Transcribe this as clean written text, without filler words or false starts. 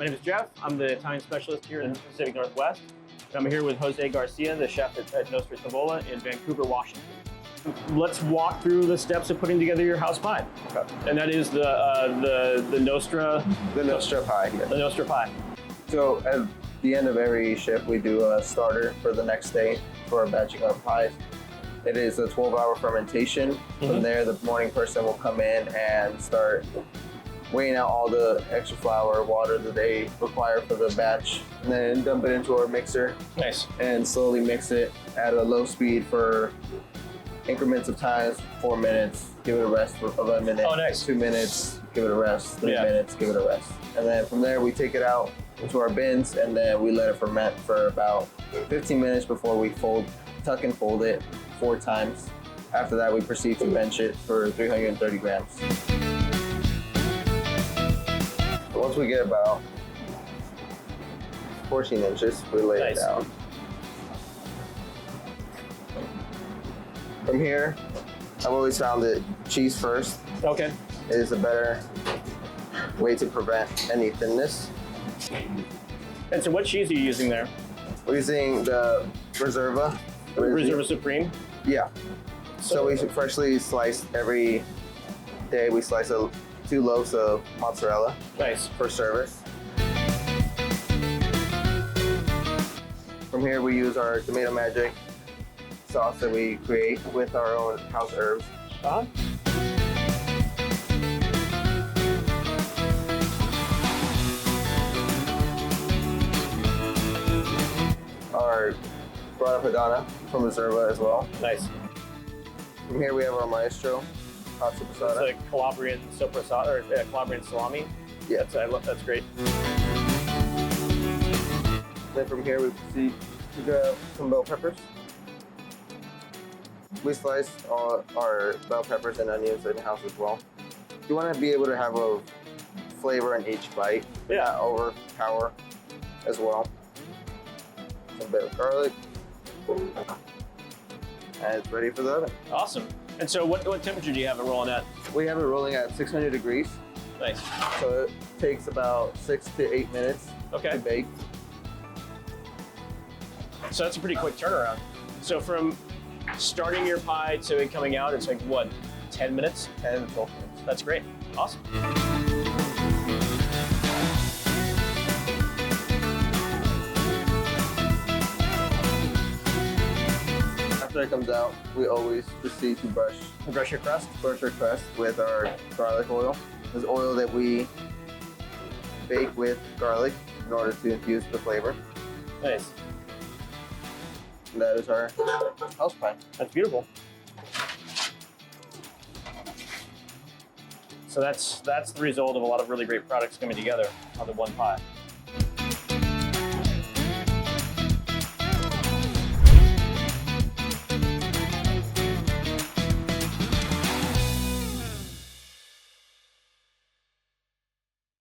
My name is Jeff. I'm the Italian specialist here in the Pacific Northwest. I'm here with Jose Garcia, the chef at Nostra Tavola in Vancouver, Washington. Let's walk through the steps of putting together your house pie. Okay. And that is the Nostra... The Nostra pie, yes. The Nostra pie. So at the end of every shift, we do a starter for the next day for batching our pies. It is a 12-hour fermentation. From there, the morning person will come in and start weighing out all the extra flour, water that they require for the batch, and then dump it into our mixer. Nice. And slowly mix it at a low speed for increments of times, 4 minutes, give it a rest for a minute. Oh, nice. 2 minutes, give it a rest, 3 Yeah. minutes, give it a rest. And then from there, we take it out into our bins, and then we let it ferment for about 15 minutes before we tuck and fold it 4 times. After that, we proceed to bench it for 330 grams. Once we get about 14 inches, we lay it down. From here, I've always found that cheese first is a better way to prevent any thinness. And so what cheese are you using there? We're using the Reserva. Reserva Supreme? Yeah. So we freshly slice every day. We slice 2 loaves of mozzarella. Nice. For service. From here, we use our tomato magic sauce that we create with our own house herbs. Our grana padano from Reserva as well. Nice. From here, we have our maestro pasta It's passata. like Calabrian sopressata, or Calabrian salami. Yeah. That's great. Then from here, we proceed to grab some bell peppers. We slice all our bell peppers and onions in the house as well. You want to be able to have a flavor in each bite, not overpower as well. Some bit of garlic, and it's ready for the oven. Awesome. And so what temperature do you have it rolling at? We have it rolling at 600 degrees. Nice. So it takes about 6 to 8 minutes to bake. So that's a pretty quick turnaround. So from starting your pie to it coming out, it's like what, 10 minutes? 10 to 12 minutes. That's great. Awesome. After it comes out, we always proceed to brush your crust? Brush our crust with our garlic oil. This oil that we bake with garlic in order to infuse the flavor. Nice. And that is our house pie. That's beautiful. So that's the result of a lot of really great products coming together on the one pie.